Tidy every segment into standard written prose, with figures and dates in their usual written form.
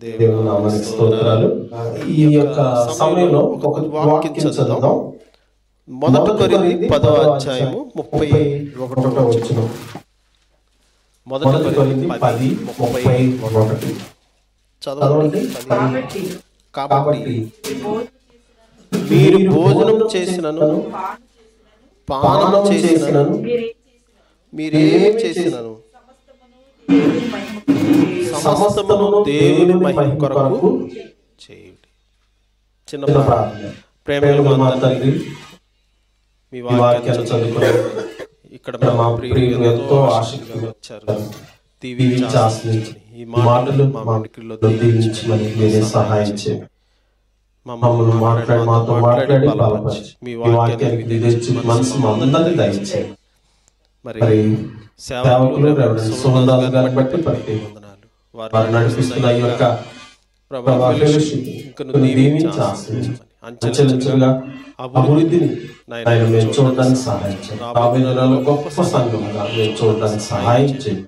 దేవుని నామానికి స్తోత్రాలు. ఈ యొక్క సమయంలో ఒక వాక్యం చదువుదాం. మొదటి కొరింథీ 10వ అధ్యాయము 31వ వచనం. మొదటి కొరింథీ 10:31 చదవండి. కాబట్టి మీరు భోజనం చేసినను పానము చేసినను మీరేం చేసినను సమస్తమును దేవుని మహిమ కొరకు చేయుడి. చిన్న ప్రార్థన. ప్రేమగల మా తండ్రి, మీ వాక్యాన్ని చదువుకొని ఇక్కడ మా ప్రియులు ఎంతో ఆశగా వచ్చారు. దీవించి ఈ మాటలు మా మనకిలో దీవించమని మీరే సహాయం చేయండి. మమ్మల్ని మాతో మాట్లాడి బలపరిచి మీ వాక్యానికి విధించి మనసు అందరినీ దయచేయండి. మరి సేవకులు రెవరెండ్ సుమందాస్ గారిని బట్టి వందనాలు. వారు నడిపిస్తున్న ఈ యొక్క అంచెలంచెలుగా అభివృద్ధిని ఆయన మేము చూడడానికి సహాయం చేయండి. రాబోయే నెలలో గొప్ప సంఘంగా మేము చూడడానికి సహాయం చేయండి.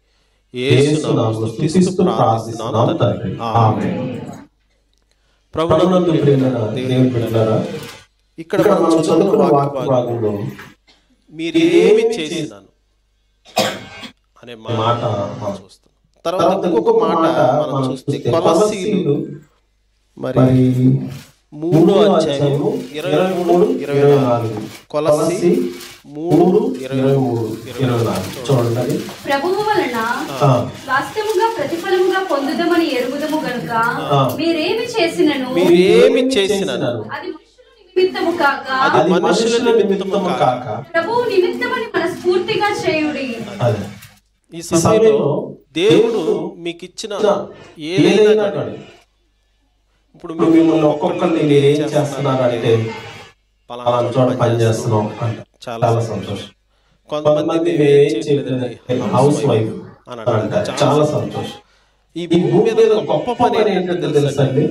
యేసు నామములో స్తుతిస్తూ ప్రార్థిస్తున్నాము తండ్రి. ఆమేన్. ప్రభువునందు ప్రియమైన దేవుని బిడ్డలారా, ఇక్కడ మనం చదువుకున్న వాక్య భాగంలో మీరు ఏమి చేసినాను అనే మాట మనం చూస్తాం. తర్వాత ఇంకొక మాట మనం చూస్తే కొలస్సీలు మరి 3వ అధ్యాయము 23-24. కొలస్సీ 3:23-24 చూడండి. ప్రభువు వలన స్వాస్థ్యముగా ప్రతిఫలముగా పొందుదమని ఎరుగుదము గనుక మీరేమి చేసినను అది నిమిత్తము కాక అది మనుషుల నిమిత్తము కాక ప్రభువు నిమిత్తమని మనస్ఫూర్తిగా చేయుడి. ఈ సమయంలో దేవుడు మీకు ఇచ్చిన ఏదైనా ఇప్పుడు మిమ్మల్ని ఒక్కొక్కరిని మీరు ఏం చేస్తున్నారంటే పలానా చోట పని చేస్తున్నాం అంటే చాలా సంతోషం. కొంతమంది ఏం చేయలేదండి, హౌస్ వైఫ్ అని అంటారు, చాలా సంతోషం. ఈ భూమి మీద గొప్ప పని ఏంటంటే తెలుసండి,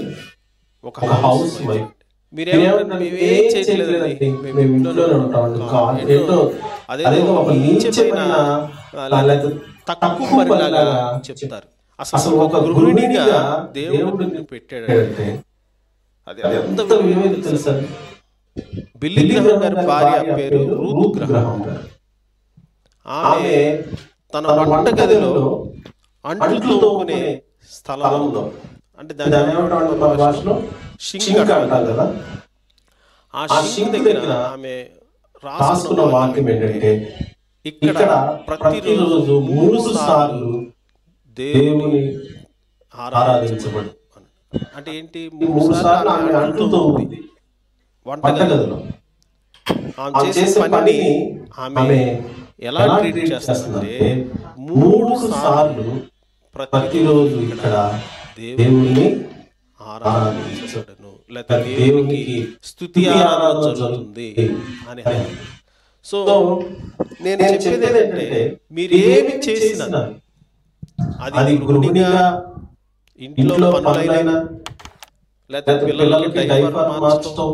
ఒక హౌస్ వైఫ్. మీరేమంటే ఏం చేయలేదండి, మేము ఇంట్లోనే ఉంటాం, ఏంటో అదేదో ఒక నీచమైన తక్కువ పనిలాగా చెప్తారు. అసలు ఒక గృహిణిగా దేవుడు పెట్టాడంటే అది ఎంత విలువైనది తెలుసా? బిల్లీ గ్రహం గారి భార్య పేరు రూత్ గ్రహం గారు. ఆమె తన వంటగదిలో అంట్లు తోముకునే స్థలంలో, అంటే దాని భాషలో షింక్ అంటారు కదా, ఆ షింక్ దగ్గర ఆమె రాసుకున్న వాక్యం ఏంటంటే, ఇక్కడ ప్రతిరోజు 3 సార్లు దేవుని ఆరాధించబడు. అంటే ఏంటి? 3 సార్లు ఆమె అంటుతో ఉంది వంటగదిలో. ఆమె చేసే పనిని ఆమె ఎలా ట్రీట్ చేస్తుందంటే 3 సార్లు ప్రతిరోజు ఇక్కడ దేవుని ఆరాధించబడును, లేదా దేవునికి స్తుతి ఆరాధన జరుగుతుంది అని. సో నేను చెప్పేది ఏంటంటే, మీరు ఏమి చేసినా అది గృహిణిగా ఇంట్లో పనులైనా, లేదా పిల్లలకి డైపర్ మార్చడం,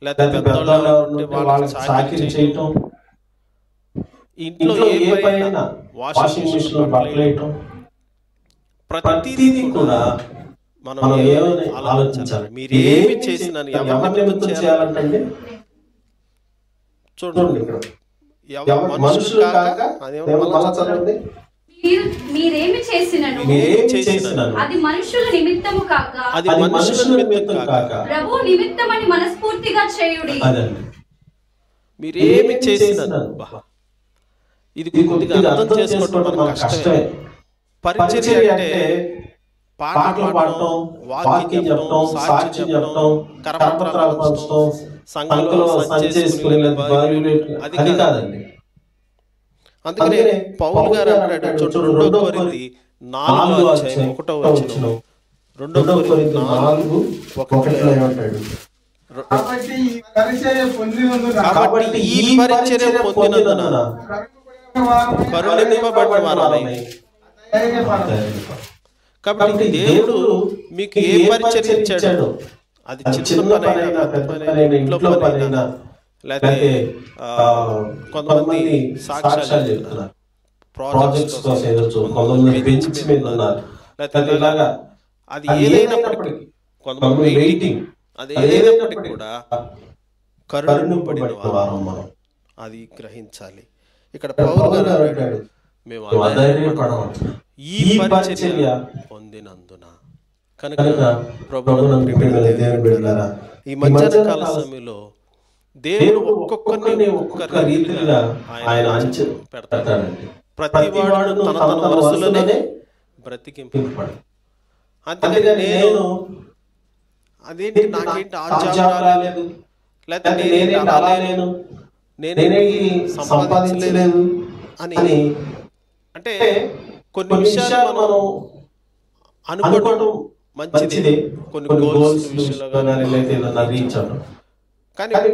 లేదా పెద్దవాళ్ళు ఉంటే వాళ్ళకి చాకిరీ చేయటం, ఇంట్లో ఏ పనైనా వాషింగ్ మిషన్ లో బట్టలు వేయటం, ప్రతిదీ కూడా మనం ఏమని ఆలోచించాలి. మీరు ఏమి చేసినా ఎవరి నిమిత్తం చేయాలంటే చూడండి, మనుషులు కాక మీరేమి చేసినను అది మనుషుల నిమిత్తము కాక ప్రభు నిమిత్తమని మనస్ఫూర్తిగా చేయుడి. మీరేమి చేసినను, ఇది కొద్దిగా అర్థం చేసుకోవడం మనకు కష్టమే. పరిచర్య అంటే పాటలు పాడటం, వాక్యం చెప్పడం, సాక్షి చెప్పడం, కరపత్రాలు పంచడం, సంఘంలో సంచేసుకునే అది కాదండి. అందుకనే పౌలు గారు అంటాడు, 2 కొరింథీ 4:1 2 కొరింథీ 4:1 అంటాడు. కాబట్టి ఈ పరిచర్య పొందినందున కరుణింపబడిన వారమై. కాబట్టి దేవుడు మీకు ఏ పరిచర్య ఇచ్చాడు, అది చిన్న పనైనా పెద్ద పనైనా, ఇంట్లో పనైనా, లేకపోతే కొంతమంది సాక్ష్యాలు చెప్తున్నారు, ప్రాజెక్ట్స్ కోసం ఎదురు కొంతమంది బెంచ్ మీద ఉన్నారు, లేకపోతే ఇలాగా అది ఏదైనప్పటికీ, కొంతమంది వెయిటింగ్, అది ఏదైనప్పటికీ కూడా కరుణింపబడిన వారం మనం అది గ్రహించాలి. ఇక్కడ పౌలు గారు అంటాడు, మేము ఈ పరిచర్య పొందినందున. కనుక ఈ మధ్యాహ్నకాల సమయంలో దేవుడు ఒక్కొక్కరిని ఒక్కొక్క రీతిగా ఆయన అంచె పెడతాడండి. ప్రతి వాడు తన తన వరుసలోనే బ్రతికింపబడు. అంతేగాని నేను అదేంటి నాకేంటి ఆ జాబ్ రాలేదు, లేకపోతే నేనేంటి అలా లేను, నేనేంటి సంపాదించలేదు అని అంటే కొన్ని విషయాలు మనం అనుకోవడం మంచిది, కొన్ని గోల్స్ విషయంలో కానీ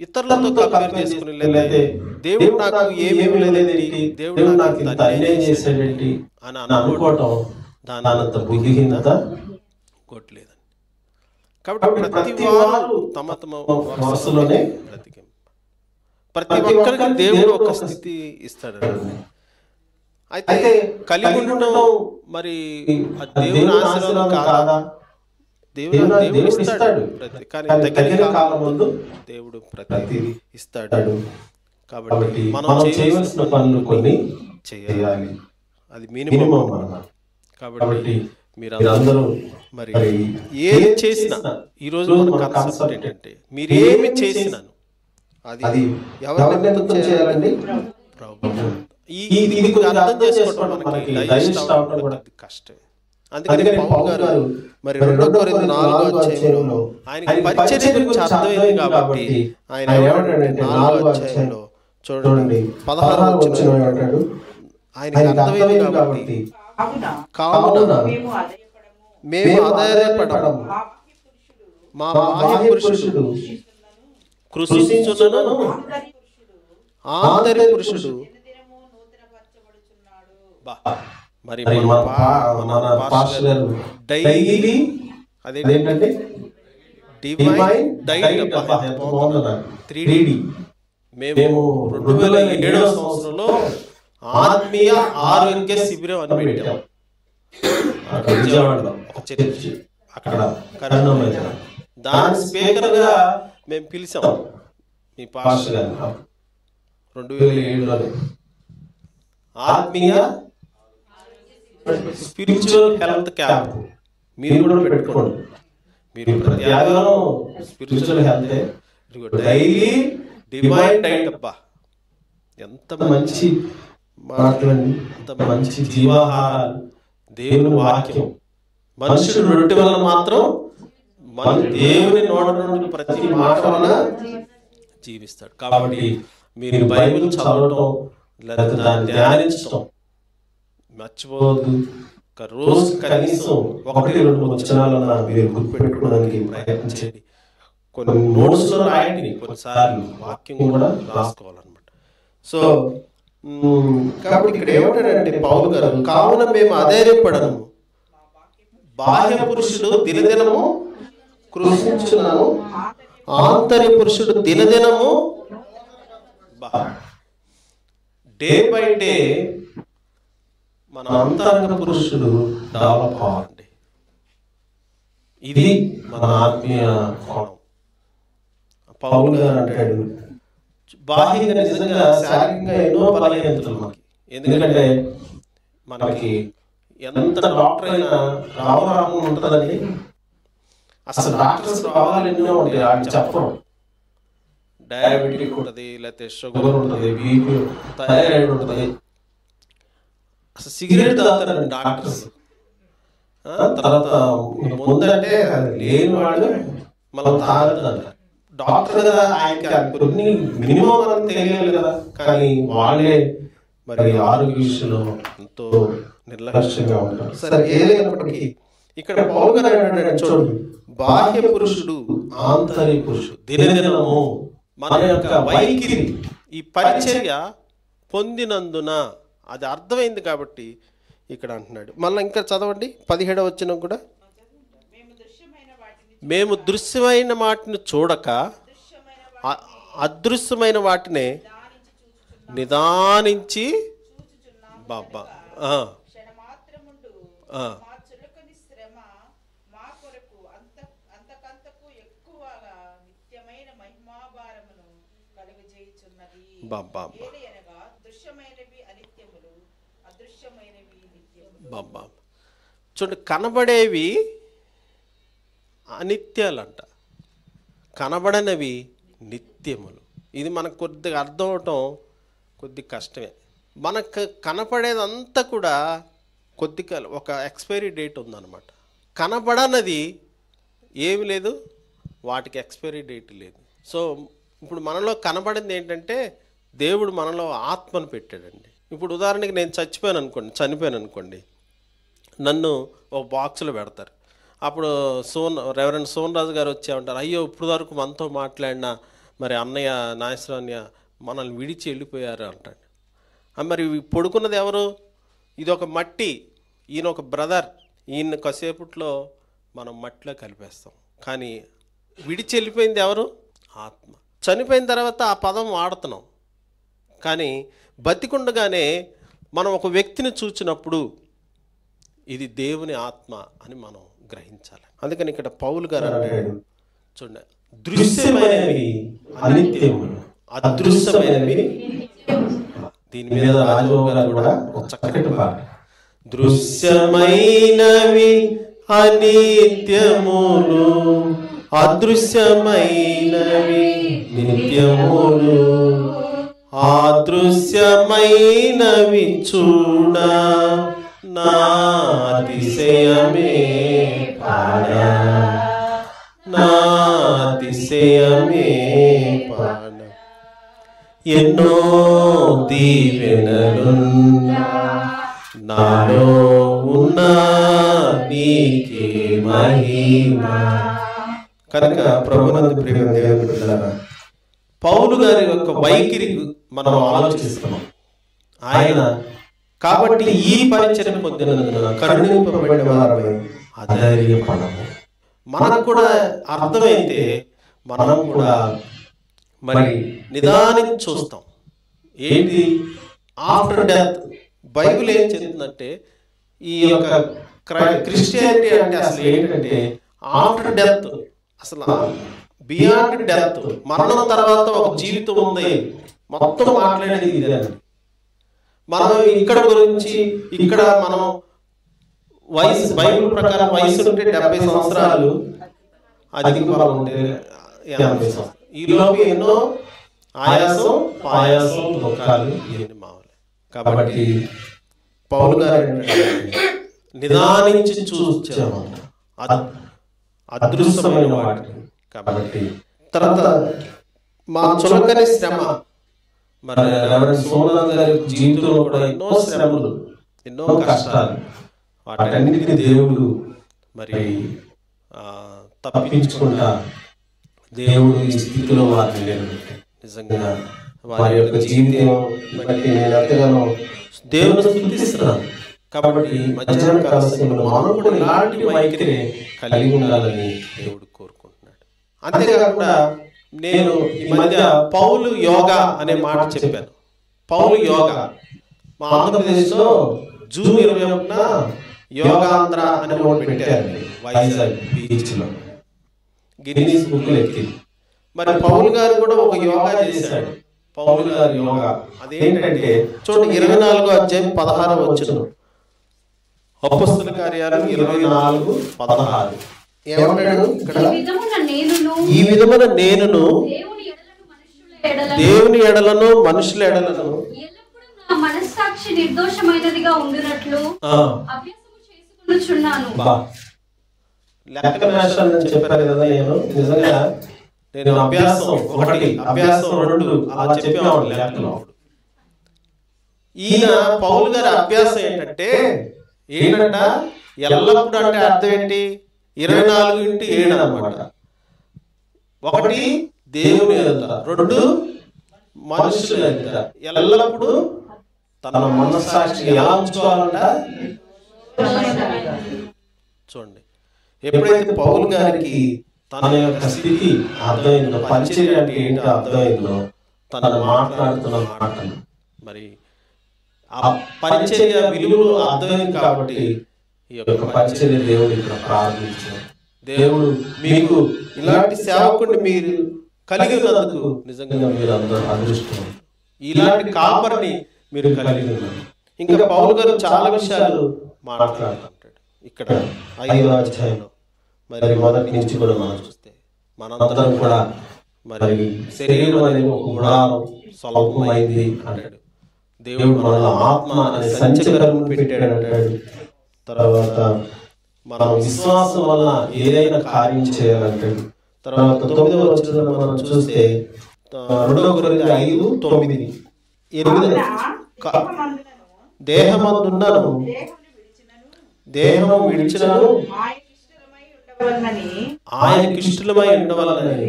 ఇతరులతో కంపేర్ చేసుకుని, లేదా దేవుడు నాకు ఏమేమి లేదేంటి, దేవుడు నాకు ఇంత అన్యాయం చేశాడేంటి అని అనుకోవటం దానంత బుద్ధిహీనత కొట్టలేదండి. కాబట్టి ప్రతి వారు తమ తమ వరుసలోనే బ్రతికింప. ప్రతి ఒక్కరికి దేవుడు ఒక స్థితి ఇస్తాడండి. అయితే కలిగి ఉండడం మరి దేవుని ఆశీర్వాదం కాదా? దేవుడు ఇస్తాడు, కానీ తగిన కాలం ముందు దేవుడు ప్రతి ఇస్తాడు. కాబట్టి మనం చేయవలసిన పనులు కొన్ని చేయాలి, అది మినిమం అన్నమాట. కాబట్టి మీరందరూ మరి ఏది చేసినా, ఈరోజు మన కాన్సెప్ట్ ఏంటంటే మీరేమి చేసినాను అది ఎవరి నిమిత్తం చేయాలండి? ఇది అర్థం చేసుకోవడం మనకి డైజెస్ట్ అవ్వడం కష్టం. అందుకని పౌలు గారు మరి 2 కొరింథీ 4వ అధ్యాయంలో ఆయనకి పరిచర్య గురించి అర్థమైంది కాబట్టి ఆయన ఏమంటాడంటే 4వ అధ్యాయంలో చూడండి 16వ వచనం ఏమంటాడు, ఆయనకి అర్థమైంది కాబట్టి కావున మేము ఆధారపడము, మా బాహ్య పురుషుడు కృషించుచున్నను ఆంతర్య పురుషుడు మరి మన పాస్టర్ గారు డైలీ అదేంటంటే డివైన్ డైట్ 3D మేము 2007వ సంవత్సరంలో ఆత్మీయ ఆరోగ్య శిబిరం అని పెట్టాం విజయవాడలో ఒక చర్చ్, అక్కడ కరుణామయ. దాని స్పీకర్ గా మేము పిలిచాం మీ పాస్టర్ గారు 2007లో. ఆత్మీయ స్పిరిచువల్ హెల్త్ క్యాంప్ మీరు కూడా పెట్టుకోండి. మీరు ప్రతి ఆదివారం spiritual health, daily divine diet. అబ్బా ఎంత మంచి మాటలండి, ఎంత మంచి జీవాహారాలు, దేవుని వాక్యం. మనుషుడు రొట్టె వలన మాత్రం మన దేవుని నోట నుండి ప్రతి మాట వలన జీవిస్తాడు. కాబట్టి మీరు బైబిల్ చదవటం లేదా దాన్ని ధ్యానించటం మర్చిపోవద్దు. రోజు కనీసం 1-2 వచనాలన్నా మీరు గుర్తుపెట్టుకోవడానికి ప్రయత్నించండి. కొన్ని నోట్స్లో రాయండి, కొన్నిసార్లు వాక్యం కూడా రాసుకోవాలన్నమాట. సో కాబట్టి ఇక్కడ ఏమంటాడంటే పౌలు గారు, కావున మేము అధైర్యపడము, బాహ్య పురుషుడు దినదినము కృషించున్నాను, ఆంతర్య పురుషుడు దినదినము డే బై డే మన అంతరంగ పురుషుడు డెవలప్ అవ్వాలండి. ఇది మన ఆత్మీయ కోణం. పౌలు గారు అంటాడు, బాహ్యంగా నిజంగా శారీరకంగా ఎన్నో బలహీనతలు మనకి. ఎందుకంటే మనకి ఎంత డాక్టర్ అయినా రావడం ఉంటుందండి. అసలు డాక్టర్స్ రావాలి ఎన్నో ఉంటాయి, అది చెప్పరు. డయాబెటిక్ ఉంటుంది, లేకపోతే షుగర్ ఉంటుంది, బీపీ, థైరాయిడ్ ఉంటుంది. అసలు సిగరెట్ తాగుతారండి డాక్టర్స్. తర్వాత ముందంటే లేని వాడు మనం తాగదంట. డాక్టర్ కదా, ఆయనకి కొన్ని మినిమం మనం తెలియాలి కదా, కానీ వాళ్ళే మరి ఆరోగ్య విషయంలో ఎంతో నిర్లక్ష్యంగా ఉంటారు. సరే ఏదైనప్పటికీ ఇక్కడ పౌలు గారు ఏంటంటే చూడండి, బాహ్య పురుషుడు ఆంతర్య పురుషుడు దినదినము మన యొక్క వైఖరి, ఈ పరిచర్య పొందినందున అది అర్థమైంది కాబట్టి ఇక్కడ అంటున్నాడు. మళ్ళీ ఇంకా చదవండి 17వ వచనం కూడా, మేము దృశ్యమైన వాటిని చూడక అదృశ్యమైన వాటినే నిదానించి బాబా బాబా బాబా చూడండి, కనబడేవి అనిత్యాలంట, కనబడనివి నిత్యములు. ఇది మనకు కొద్దిగా అర్థం అవటం కొద్ది కష్టమే. మనకు కనపడేదంతా కూడా కొద్దిగా ఒక ఎక్స్పైరీ డేట్ ఉందన్నమాట. కనబడనది ఏమి లేదు, వాటికి ఎక్స్పైరీ డేట్ లేదు. సో ఇప్పుడు మనలో కనబడింది ఏంటంటే దేవుడు మనలో ఆత్మను పెట్టాడండి. ఇప్పుడు ఉదాహరణకి నేను చనిపోయాను అనుకోండి, నన్ను ఒక బాక్స్లో పెడతారు. అప్పుడు రెవరెండ్ సోనరాజు గారు వచ్చేమంటారు, అయ్యో ఇప్పుడు వరకు మనతో మాట్లాడినా మరి అన్నయ్య నాగేశ్వరయ్య మనల్ని విడిచి వెళ్ళిపోయారు అంటాడు. మరి పడుకున్నది ఎవరు? ఇది ఒక మట్టి, ఈయన ఒక బ్రదర్, ఈయన కాసేపట్లో మనం మట్టిలో కలిపేస్తాం. కానీ విడిచి వెళ్ళిపోయింది ఎవరు? ఆత్మ. చనిపోయిన తర్వాత ఆ పదం వాడుతున్నాం, కానీ బతికుండగానే మనం ఒక వ్యక్తిని చూచినప్పుడు ఇది దేవుని ఆత్మ అని మనం గ్రహించాలి. అందుకని ఇక్కడ పౌలు గారు అంటాడు, చూడండి, దృశ్యమైనవి అనిత్యములు, అదృశ్యమైనవి. దీని మీద రాజబాబు గారు కూడా ఒక చక్కటి పాట, దృశ్యమైనవి అనిత్యములు, అదృశ్యమైనవి నిత్యములు, అదృశ్యమైనవి చూడ నా అతిశయమే పాడ, నా అతిశయమే పాడ. ఎన్నో దీవెనలున్నా నాలో ఉన్న నీకే మహిమ. కనుక ప్రభునందు ప్రియమైన దేవుని బిడ్డలారా, పౌలు గారి యొక్క వైఖరి మనం ఆలోచిస్తున్నాం. ఆయన కాబట్టి ఈ పరిచయం పొందినందున కరుణింపబడిన వారమై అధైర్యపడము. మనకు కూడా అర్థమైతే మనం కూడా మరి నిదానించి చూస్తాం. ఏంటి ఆఫ్టర్ డెత్? బైబిల్ ఏం చెప్తుందంటే ఈ యొక్క క్రిస్టియానిటీ అంటే అసలు ఏంటంటే ఆఫ్టర్ డెత్, అసలు బియాండ్ డెత్, మరణం తర్వాత ఒక జీవితం ఉంది. మొత్తం మాట్లాడేది ఇదే. మనం ఇక్కడ గురించి ఇక్కడ మనం వయసు, బైబిల్ ప్రకారం వయసు ఉంటే 70 సంవత్సరాలు, అధిక బలం ఉంటే 80 సంవత్సరాలు. ఈలోపు ఎన్నో ఆయాసం పాయాసం దుఃఖాలు ఇవన్నీ మామూలు. కాబట్టి పౌలు గారు నిదానించి చూచాము అదృశ్యమైన వాటిని. కాబట్టి తర్వాత మా చులకని శ్రమ, మరి రెవరెండ్ సోమనాథ్ గారి జీవితంలో కూడా ఎన్నో శ్రమలు, ఎన్నో కష్టాలు, వాటన్నిటిని దేవుడు మరి తప్పించుకుంటా దేవుడు ఈ స్థితిలో వారిని నిలబెట్టాడు. నిజంగా వారి యొక్క జీవితం బట్టి నేను ఎంతగానో దేవుని స్తుతిస్తున్నాను. కాబట్టి మధ్యాహ్న కాల సమయంలో మనం కూడా ఇలాంటి వైఖరి కలిగి ఉండాలని దేవుడు కోరుకుంటున్నాడు. అంతేకాకుండా నేను ఈ మధ్య పౌలు యోగా అనే మాట చెప్పాను. పౌలు యోగా మా ఆంధ్రప్రదేశ్లో జూన్ 21న యోగాంధ్ర అని ఒకటి పెట్టారు వైజాగ్ బీచ్లో, గిన్నీస్ బుక్లో ఎక్కింది. మరి పౌలు గారు కూడా ఒక యోగా చేశాడు. పౌలు గారు యోగా అదేంటంటే చూడండి, 24వ అధ్యాయం 16వ వచనం, అపొస్తలుల కార్యాలు 24:16 ఏమంటాడు ఇక్కడ? ఈ విధమైన నేనును దేవుని ఎడలను మనుషుల ఎడలను మనస్సాక్షి నిర్దోషమైనదిగా ఉండునట్లు అభ్యాసము చేసుకొనుచున్నాను. లెక్కల మేషాలు చెప్పారు కదా, నిజంగా నేను అభ్యాసం 1, అభ్యాసం 2 అలా చెప్పేవాడు లెక్కలో. ఈయన పౌలు గారి అభ్యాసం ఏంటంటే ఎల్లప్పుడు అంటే అర్థం ఏంటి? 24x7 అన్నమాట. 1 దేవుని ఎదుట, 2 మనుషుల ఎదుట. ఎల్లప్పుడు తన మనస్సాక్షి ఎలా ఉంచుకోవాలంట చూడండి. ఎప్పుడైతే పౌలు గారికి తన యొక్క స్థితి అర్థమైందో, పరిచర్య అంటే ఏంటో అర్థమైందో, తను మాట్లాడుతున్న మాటలు మరి ఆ పరిచర్య విలువలు అర్థమైంది. కాబట్టి ఈ యొక్క పరిచర్య దేవుడు ఇక్కడ ప్రారంభించాడు. దేవుడు మీకు ఇలాంటి సేవకుడిని మీరు కలిగి ఉన్నందుకు నిజంగా మీరు అందరూ అదృష్టం. ఇలాంటి కాపరిని మీరు కలిగి ఉన్నారు. ఇంకా పౌలు గారు చాలా విషయాలు మాట్లాడుతుంటాడు ఇక్కడ 5వ అధ్యాయంలో. మరి మొదటి నుంచి కూడా మనం చూస్తే మనందరం కూడా మరి శరీరం అనేది ఒక గుడారం స్వల్పమైంది అంటాడు. దేవుడు మనలో ఆత్మ అనే సంచకరం పెట్టాడు అంటాడు. తర్వాత మనం విశ్వాసం వల్ల ఏదైనా కార్యం చేయాలంటాడు. తర్వాత 9వ వచనంలో మనం చూస్తే 2 కొరింథీ 5:9 దేహమందున్నను దేహము విడిచినను ఆయనకి ఇష్టమై ఉండవలనని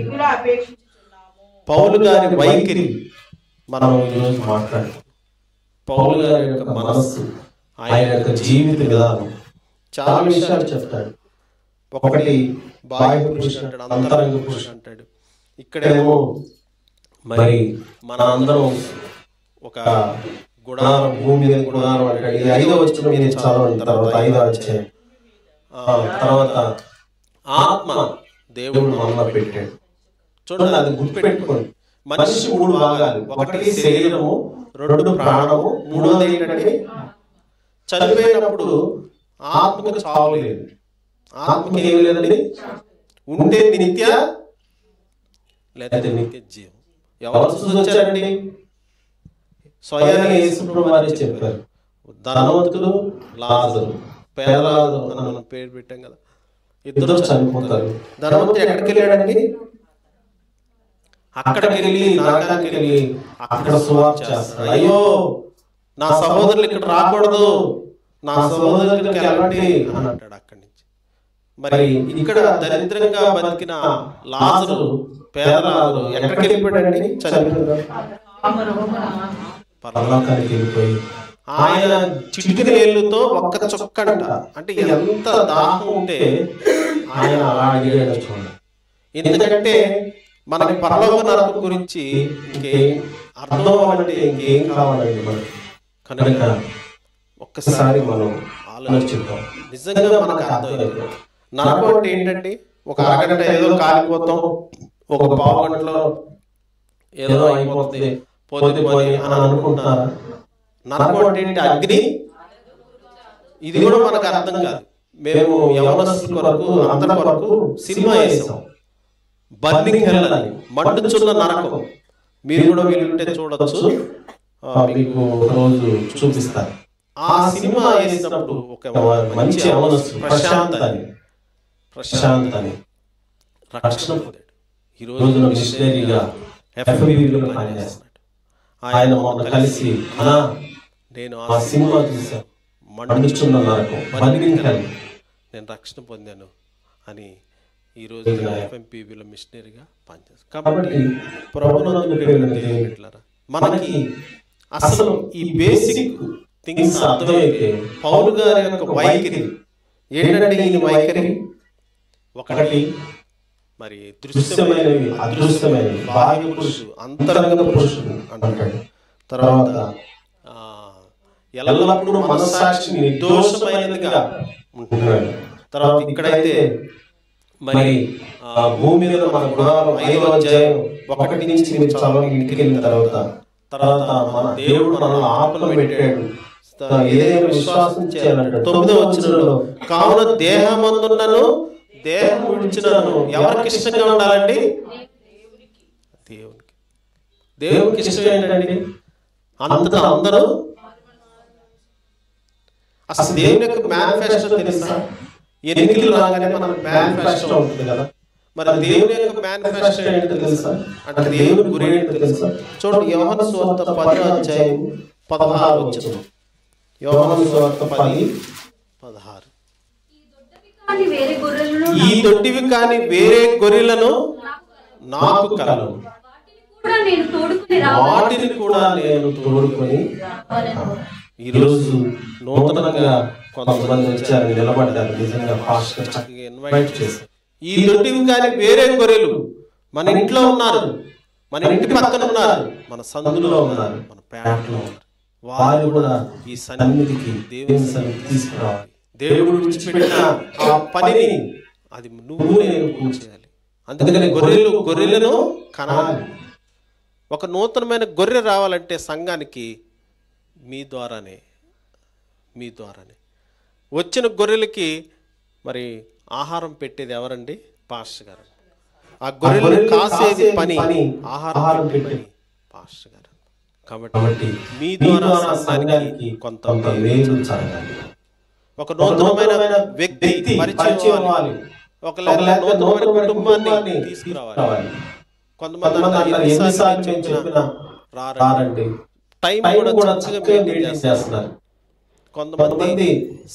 పౌలు గారి వైఖరి మనం ఈరోజు మాట్లాడుతాం. పౌలు గారి యొక్క మనస్సు, ఆయన యొక్క జీవిత విధానం చాలా విషయాలు చెప్తాడు. ఒకటి బాహ్య పురుషుడు అంటాడు, అంతరంగ పురుషుడు అంటాడు. ఇక్కడేమో మరి మన అందరం ఒక గుడారం, భూమి మీద గుడారం అంటాడు. ఇది 5వ వచనం మీద చదవండి. తర్వాత 5వ అధ్యాయం తర్వాత ఆత్మ దేవుడు మనలో పెట్టాడు. చూడండి, అది గుర్తుపెట్టుకోండి. మనిషి 3 భాగాలు. ఒకటి శరీరము, 2 ప్రాణము, 3వది ఏంటంటే చనిపోయినప్పుడు ఆత్మకు చావు లేదు. ఆత్మకి ఏమి లేదండి, ఉంటే నిత్య లేదా నిత్య జీవం. ఎవరు సూచించారండి? స్వయంగా యేసుప్రభువు వారే చెప్పారు. ధనవంతుడు, లాజరు, పేద లాజరు అని మనం పేరు పెట్టాం కదా. ఇద్దరు చనిపోతారు. ధనవంతుడు ఎక్కడికి వెళ్ళాడండి? అక్కడికి వెళ్ళి, నరకానికి వెళ్ళి అక్కడ సువార్త చేస్తాడు. అయ్యో నా సహోదరులు ఇక్కడ రాకూడదు, నా సహోదరులకి వెళ్ళండి అని అంటాడు అక్కడి నుంచి. మరి ఇక్కడ దరిద్రంగా బతికిన లాజరు, పేద లాజరు ఎక్కడికి వెళ్ళిపోయాడండి? చనిపోయాడు. పరలోకానికి వెళ్ళిపోయి ఆయన చిటికిన వేళ్ళతో ఒక్క చుక్కంట, అంటే ఎంత దాహం ఉంటే ఆయన అలా అడిగాడు. చూడండి, ఎందుకంటే మనకి పరలోక నరకం గురించి ఇంకేం అర్థం అవ్వాలంటే ఇంకేం కావాలండి మనకి. కనుక ఒక్కసారి మనం ఆలోచిద్దాం. నిజంగా మనకు అర్థమైంది నరకం అంటే ఏంటండి? ఒక అరగంట ఏదో కాలిపోతాం, ఒక పావు గంటలో ఏదో అయిపోతుంది, పోతే పోయి అని అనుకుంటున్నారా? నరకం అంటే ఏంటి? అగ్ని. ఇది కూడా మనకు అర్థం కాదు. మేము యవనస్తుల కొరకు, అందరి కొరకు సినిమా వేసాం, బర్నింగ్ హెల్ అని, మండుచున్న నరకం. మీరు కూడా వీలుంటే చూడొచ్చు, మీకు రోజు చూపిస్తారు. ఆ సినిమా వేసినప్పుడు ఒక మంచి యవనస్తుడు ప్రశాంత్ అని రక్షణ పొందాడు. ఈ రోజు మిషనరీగా FBBలో పనిచేస్తున్నాడు. ఆయన మొన్న కలిసి, అన్నా నేను ఆ సినిమా చూశాను, మండుచున్న నరకం, బర్నింగ్ హెల్, నేను రక్షణ పొందాను అని ఈరోజు FMPBలో మిషనరీగా పనిచేస్తాను. కాబట్టి ప్రభువునందు ప్రియమైన దేవుని బిడ్డలారా, మనకి అసలు ఈ బేసిక్ థింగ్స్ అర్థమైతే పౌలు గారి యొక్క వైఖరి ఏంటంటే, ఈ వైఖరి ఒకటి మరి దృశ్యమైనవి, అదృశ్యమైనవి, బాహ్య పురుషుడు, అంతరంగ పురుషుడు అంటాడు. తర్వాత ఎల్లప్పుడూ మనస్సాక్షి నిర్దోషమైనదిగా ఉంటున్నాడు. తర్వాత ఇక్కడైతే మరి భూమి మీద మన గుడారం 5వ అధ్యాయం 1 నుంచి మీరు చదవండి. ఇంటికి వెళ్ళిన తర్వాత మన దేవుడు మనల్ని ఆత్మను పెట్టాడు, ఏదైనా విశ్వాసం చేయాలంటాడు. 9వ వచనంలో కావున దేహమందున్నను దేహం విడిచినను ఎవరికి ఇష్టంగా ఉండాలండి? దేవునికి. దేవునికి ఇష్టం ఏంటండి? అంతటా అందరూ. అసలు దేవుని యొక్క మేనిఫెస్టో తెలుసా? ఎన్నికలు రాగానే మనకు మేనిఫెస్టో ఉంటుంది కదా. మరి దేవుని యొక్క మేనిఫెస్టో ఏంటో తెలుసా? అంటే దేవుని గురి ఏంటో తెలుసా? చూడండి, యోహాను సువార్త 10వ అధ్యాయం 16వ వచనం. యోహాను సువార్త 10:16. ఈ దొడ్డివి కాని వేరే గొర్రెలను నాకు కలవు, వాటిని కూడా నేను తోడుకొని. ఈరోజు నూతనంగా కొంతమంది వచ్చారు, నిలబడ్డారు. నిజంగా పాస్టర్ చక్కగా ఇన్వైట్ చేశారు. ఈ దొడ్డివి కాని వేరే గొర్రెలు మన ఇంట్లో ఉన్నారు, మన ఇంటి పక్కన ఉన్నారు, మన సందులో ఉన్నారు, మన పేటలో ఉన్నారు. వారు కూడా ఈ సన్నిధికి, దేవుని సన్నిధికి తీసుకురావాలి. దేవుడు విడిచిపెట్టిన ఆ పనిని అది నువ్వు నేను పూర్తి చేయాలి. అందుకని గొర్రెలను కనాలి. ఒక నూతనమైన గొర్రె రావాలంటే సంఘానికి మీ ద్వారానే వచ్చిన గొర్రెలకి మరి ఆహారం పెట్టేది ఎవరండి? పాస్టర్ గారు. ఆ గొర్రెలు కాసేది పని, ఆహారం పెట్టేది పాస్టర్ గారు. కాబట్టి మీ ద్వారా సంఘానికి కొంత మేలు జరగాలి. ఒక నూతనమైన వ్యక్తి పరిచయం అవ్వాలి. ఒక నూతనమైన కుటుంబాన్ని తీసుకురావాలి. కొంతమంది ఎన్నిసార్లు మేము చెప్పినా రారండి. టైం కూడా చక్కగా మెయింటైన్ చేస్తున్నారు. కొంతమంది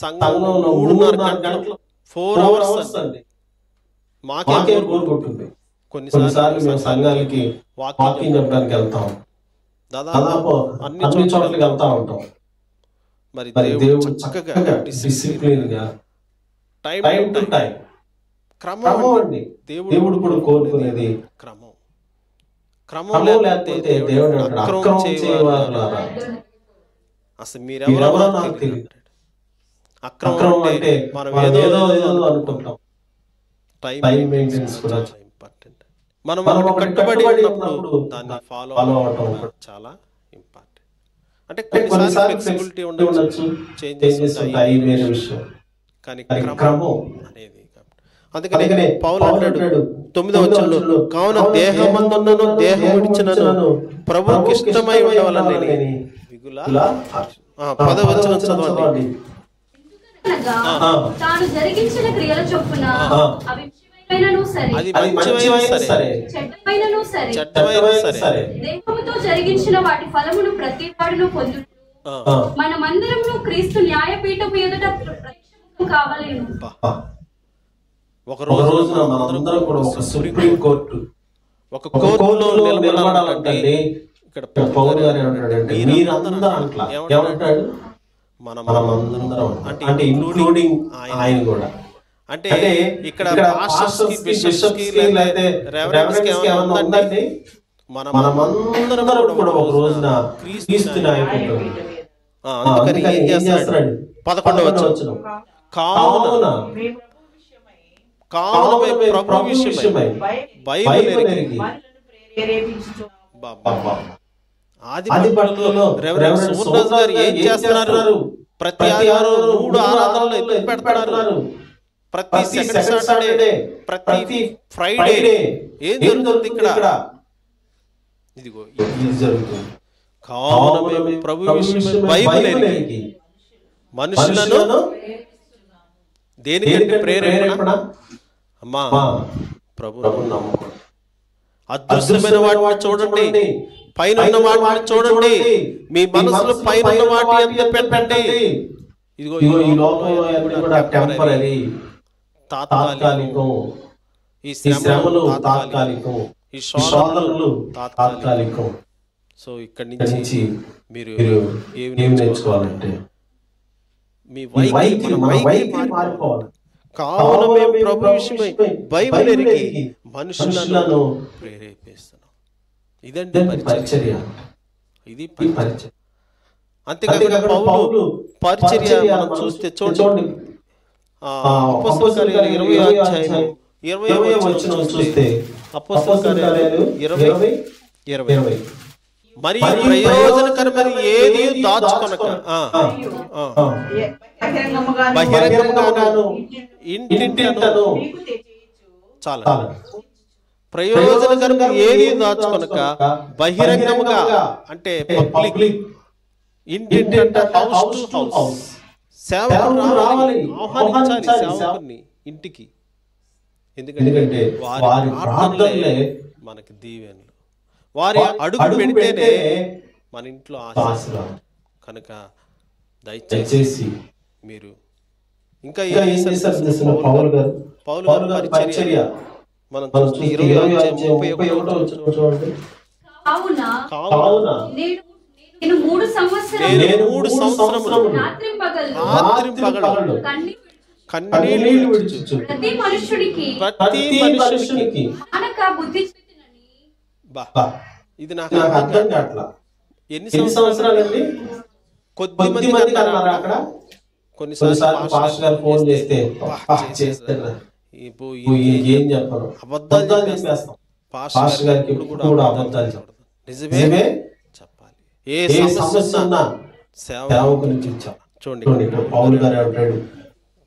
సంఘంలో 3.5 గంటలు 4 అవర్స్ అండి. మాకే బోర్ కొట్టింది. కొన్నిసార్లు మేము సంఘాలకి వాకింగ్ చెప్పడానికి వెళ్తాం. దాదాపు అన్ని చోట్లకి వెళ్తా ఉంటాం. మరి దేవుడు చక్కగా డిసిప్లిన్ గా టైం టు టైం క్రమం అండి. దేవుడు కూడా కోరుకునేది క్రమం లేకపోతే దేవుడు అక్రమం చేయవారు. అసలు మీరెవరో నాకు తెలియదు. అక్రమం అంటే మనం ఏదో అనుకుంటాం. టైం మెయింటెనెన్స్ కూడా ఇంపార్టెంట్. మనం కట్టుబడి ఉన్నప్పుడు దాన్ని ఫాలో అవడం చాలా ఇంపార్టెంట్. అంటే కొన్నిసార్లు ఫ్లెక్సిబిలిటీ ఉండొచ్చు, చేంజెస్ ఉంటాయి, వేరే విషయం. కానీ క్రమం అనేది. అందుకని పౌలు అంటాడు 9వ వచనంలో, కావున దేహమందున్నను దేహం విడిచినను ప్రభువుకి ఇష్టమై ఉండవాలని మిగుల. 10వ వచనం చదవండి. తాను జరిగించిన క్రియల చొప్పున అది మంచివైనా సరే చెడ్డమైనా సరే దేహముతో జరిగించిన వాటి ఫలమును ప్రతి వాడును పొందుట మనమందరము క్రీస్తు న్యాయపీఠము ఎదుట ప్రత్యక్షము కావాలేను. ఒక రోజున మనందరం కూడా ఒక సుప్రీం కోర్టు, ఒక కోర్టులో నిలబడాలంటే ఇక్కడ పౌలు గారు ఏమంటాడంటే మీరందరూ అట్లా ఏమంటాడు, మనమందరం అంటే ఇంక్లూడింగ్ ఆయన కూడా. అంటే ఇక్కడ పాస్టర్స్ కి, బిషప్స్ కి, లేకపోతే రెవరెండ్స్ కి ఏమన్నా ఉందండి? మనమందరం కూడా ఒక రోజున క్రీస్తు నాయకుడు. అందుకని ఏం చేస్తాడు? 11వ వచనం, కావున ప్రభు విషయమై బైబిల్ ఎరిగి. ఆదిపట్లలో రెవరెండ్ సుమన్ గారు ఏం చేస్తున్నారు? ప్రతి ఆదివారం 3 ఆరాధనలు ఎందుకు పెడుతున్నారు? ప్రతి సెకండ్ సాటర్డే, ప్రతి ఫ్రైడే ఏం జరుగుతుంది ఇక్కడ? ఇదిగో ఇది జరుగుతుంది. కావున ప్రభు విషయమై బైబిల్ ఎరిగి మనుషులను దేనికంటే ప్రేరేపణ? అమ్మా ప్రభువును నమ్ముకోండి. అదృశ్యమైన వాటిని చూడండి, పైన ఉన్న వాటిని చూడండి, మీ మనసులో పైన ఉన్న వాటి అంతా పెట్టండి. ఇదిగో ఈ లోకంలో కూడా టెంపరరీ, తాత్కాలికం. ఈ శ్రమలు తాత్కాలికం, ఈ శోధనలు తాత్కాలికం. సో ఇక్కడి నుంచి మీరు ఏమి నేర్చుకోవాలంటే మీ వైఖరి మారిపోవాలి. కావున మేము ప్రభు విషయమై బైబిల్ ఎరిగి మనుషులను ప్రేరేపిస్తున్నాం. ఇదండి పరిచర్య. ఇది పరిచర్య. అంతేకాక పౌలు పరిచర్య మనం చూస్తే చూడండి, అపోస్తలుల కార్యాలు 20వ అధ్యాయం 20వ వచనం చూస్తే, అపోస్తలుల కార్యాలు 20 మరి ప్రయోజనకరమైన ఏది దాచుకొనక బహిరంగముగాను ఇంటింటను. చాలా ప్రయోజనకరమైన ఏది దాచుకొనక బహిరంగముగా, అంటే పబ్లిక్, ఇంటింట, హౌస్ టు హౌస్. సేవకుడు రావాలి, ఆహ్వానించాలి సేవకుని ఇంటికి. ఎందుకంటే వారి ప్రార్థనలే మనకి దీవెనలు. వారి అడుగు పెడితేనే మన ఇంట్లో ఆశీర్వాదం. కనుక దయచేసి మీరు ఇంకా పౌలు గారు పరిచర్య మనం 21వ చూడండి. కావున నేను 3 సంవత్సరములు రాత్రింపగళ్ళు కన్నీళ్లు విడుచుచు ప్రతి మనుషునికి బుద్ధి. ఇది నాకు అర్థం కావట్లా. ఎన్ని సంవత్సరాలండి? కొద్ది మంది అన్నారు అక్కడ. కొన్నిసార్లు పాస్టర్ గారు ఫోన్ చేస్తే ఏం చెప్పరు, అబద్ధాలు చెప్పేస్తాం. పాస్టర్ గారికి ఎప్పుడు కూడా అబద్ధాలు చెప్పడం, నిజమే చెప్పాలి. ఏ సమస్య ఉన్నా సేవకు నుంచి ఇచ్చాం. చూడండి పౌలు గారు అంటాడు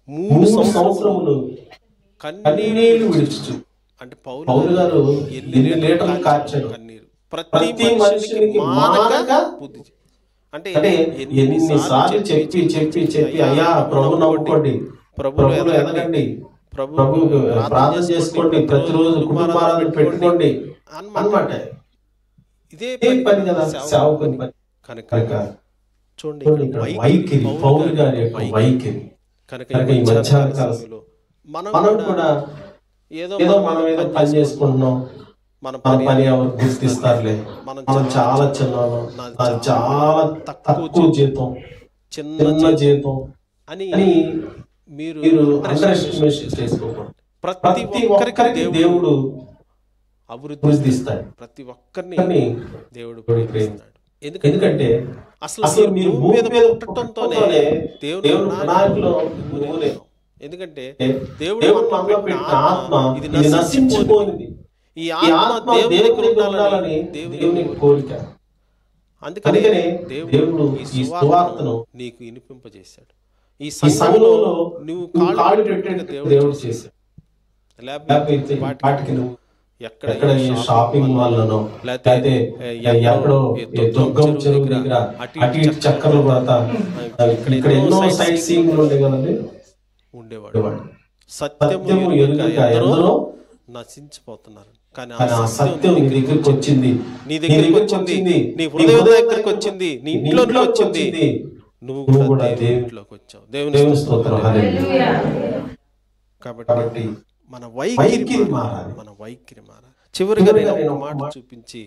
3 సంవత్సరములు కన్నీళ్ళు విడుచు. అంటే పౌలు గారు ఎన్ని లీటర్లు కార్చాడు కన్నీరు. ప్రతి మనిషికి మానక బుద్ధి. అంటే ఎన్నిసార్లు చెప్పి చెప్పి చెప్పి అయ్యా ప్రభు నమ్ముకోండి, ప్రభువులో ఎదగండి, ప్రభు ప్రార్థన చేసుకోండి, ప్రతిరోజు కుటుంబాలను పెట్టుకోండి అన్నమాట. ఇదే పని కదా సేవకుని పని. కనుక చూడండి వైఖరి, పౌలు గారి యొక్క వైఖరి. కనుక ఈ మధ్యాహ్న కాలంలో మనం కూడా ఏదో మనం ఏదో పని చేసుకుంటున్నాం, మన పని ఎవరు గుర్తిస్తారులే, మనం చాలా చిన్నవాళ్ళం, చాలా తక్కువ జీతం, చిన్న జీతం అని మీరు అండర్ ఎస్టిమేషన్ చేసుకోకూడదు. ప్రతి ఒక్కరికి దేవుడు అభివృద్ధి ఇస్తాడు, ప్రతి ఒక్కరిని దేవుడు ప్రేమిస్తాడు. ఎందుకంటే అసలు మీరు భూమి మీద పుట్టడంతోనే దేవుడు నాయకులు. ఎందుకంటే దేవుడు మనలో పెట్టిన ఆత్మ ఇది నశించిపోయింది. ఈ ఆత్మ దేవునికి ఉండాలని దేవుని కోరిక. అందుకనే దేవుడు ఈ సువార్తను నీకు వినిపింపజేశాడు. ఈ సంఘంలో నువ్వు కాళ్ళు పెట్టేందుకు దేవుడు చేశాడు. వాటికి నువ్వు ఎక్కడ షాపింగ్ మాల్లోనో లేకపోతే ఎక్కడో దుర్గం చెరువు దగ్గర అటు ఇటు చక్కర్లు పడతా ఇక్కడ ఎన్నో సైట్ సీయింగ్ ఉండే కదండి ఉండేవాడు. సత్యము ఎరుగక ఎందరో నశించిపోతున్నారు. కానీ ఆ సత్యం నీ దగ్గరికి వచ్చింది, నీ దగ్గరికి వచ్చింది, నీ హృదయం దగ్గరికి వచ్చింది, నీ ఇంట్లోకి వచ్చింది, నువ్వు కూడా దేవునిలోకి వచ్చావు. దేవుని స్తోత్రం, హల్లెలూయా. కాబట్టి మన వైఖరి మారాలి, మన వైఖరి మారాలి. చివరిగా నేను ఒక మాట చూపించి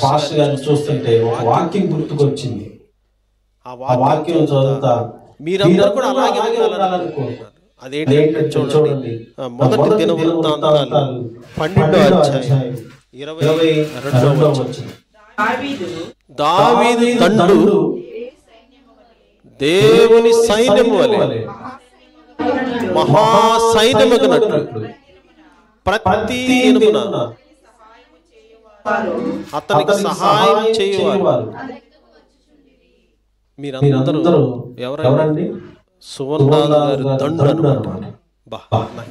పాస్టర్ గారిని చూస్తుంటే ఒక వాక్యం గుర్తుకొచ్చింది. ఆ వాక్యం చదువుతా మీరందరూ కూడా అలాగే ఉండాలనుకుంటున్నారు. అదేంటంటే చూడండి, మొదటి దినవృత్తాంతాలు 12వ అధ్యాయం 22వ వచనం. దావీదు దండు దేవుని సైన్యము వలె మహా సైన్యమగునట్లు ప్రతి దినమున అతనికి సహాయం చేయువారు. మీరందరూ ఎవరండి? సువర్ణరాజు గారు దండు అన్నమాట.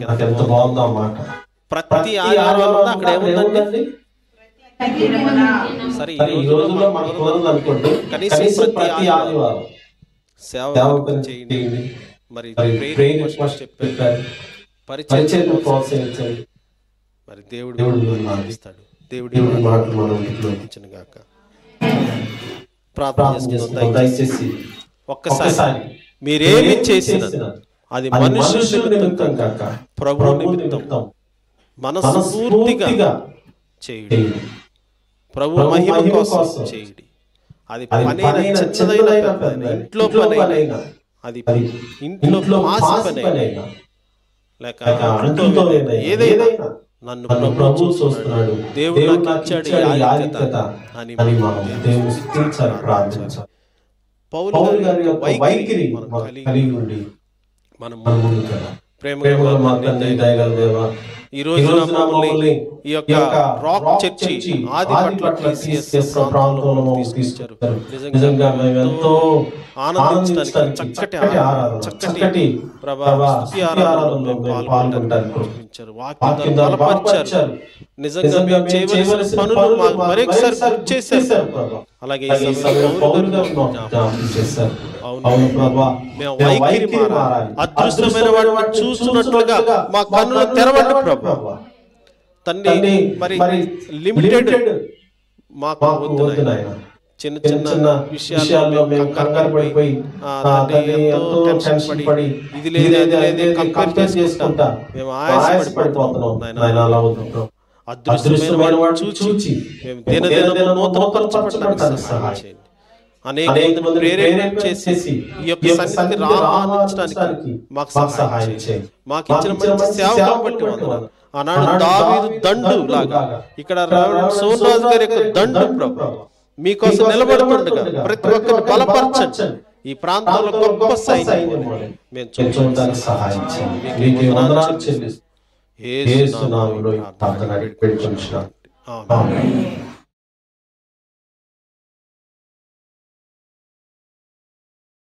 నాకు ఎంత బాగుందో అన్నమాట. ప్రతి ఆదివారం అక్కడ ఏముందండి? సరే ఈ రోజుల్లో మనకు కుదరదు అనుకోండి, కనీసం ప్రతి ఆదివారం సేవ చేయండి. మరి చెప్పారు, పరిచయం ప్రోత్సహించండి. మరి దేవుడు ఇస్తాడు. దేవుడి మాటలు మనం ఇంట్లో గాక. ప్రార్థన దయచేసి ఒక్కసారి మీరేమి చేసిన అది మనుషుల నిమిత్తం కాక ప్రభువు నిమిత్తం మనస్ఫూర్తిగా చేయండి. ప్రభు మహిమ కోసం చేయండి. అది పనైనా చిన్నదైనా ఇంట్లో పనైనా, అది ఇంట్లో మాసి పనైనా లేక ఏదైనా నన్ను ప్రభు చూస్తున్నాడు, దేవుడు నాకు ఇచ్చాడు ఈ ఆధిక్యత అని మనం దేవుని స్తుతించాలి, ప్రార్థించాలి. పౌలు గారి యొక్క వైఖరి మనం కలిగి ఉండి మనం ప్రేమగా మాట్లాడే దయగల దేవా, ఈ రోజు మమ్మల్ని ఈ యొక్క రాక్ చర్చి ఆదిపట్ల క్రీసియస్ ప్రాంతంలో తీసుకొచ్చారు. నిజంగా మేము ఎంతో ఆనందించడానికి చక్కటి చక్కటి స్తుతి ఆరాధనలో పాల్గొనడానికి వాక్యం ద్వారా బలపరిచారు. నిజంగా మేము చేయవలసిన పనులు మాకు మరొకసారి గుర్తు చేశారు. అలాగే ఈ సమయంలో చేశారు. అవును ప్రభా, మేము వైఖరి మారాలి. అదృష్టమైన వాటిని చూస్తున్నట్లుగా మా కన్నులు తెరవండి ప్రభా. తండ్రి మరి లిమిటెడ్ మాకు వద్దు నాయనా. చిన్న చిన్న విషయాల్లో మేము కంగారు పడిపోయి ఎంతో టెన్షన్ పడి ఇది లేదు కంపేర్ చేసుకుంటా మేము ఆయాసపడిపోతున్నాం నాయన. అలా వద్దు. అదృష్టమైన వాటిని చూచి మేము దినదిన నూతనపరచబడడానికి సహాయం చేయండి. అనేక మంది ప్రేరేపణ చేసి ఈ యొక్క సన్నిధిని ఆహ్వానించడానికి మాకు సహాయం చేయండి. మాకు ఇచ్చిన మంచి సేవ కాబట్టి వందనాలు. ఆనాడు దావీదు దండు లాగా ఇక్కడ సోమరాజు గారి యొక్క దండు ప్రభు మీకోసం నిలబడుతుండగా ప్రతి ఒక్కరిని బలపరచండి. ఈ ప్రాంతంలో గొప్ప సైన్యం మేము చూడడానికి సహాయం చేయండి. మీకు వందనాలు చెల్లిస్తూ యేసు నామములో ఈ ప్రార్థన పెట్టుకుంటున్నాను. ఆమేన్.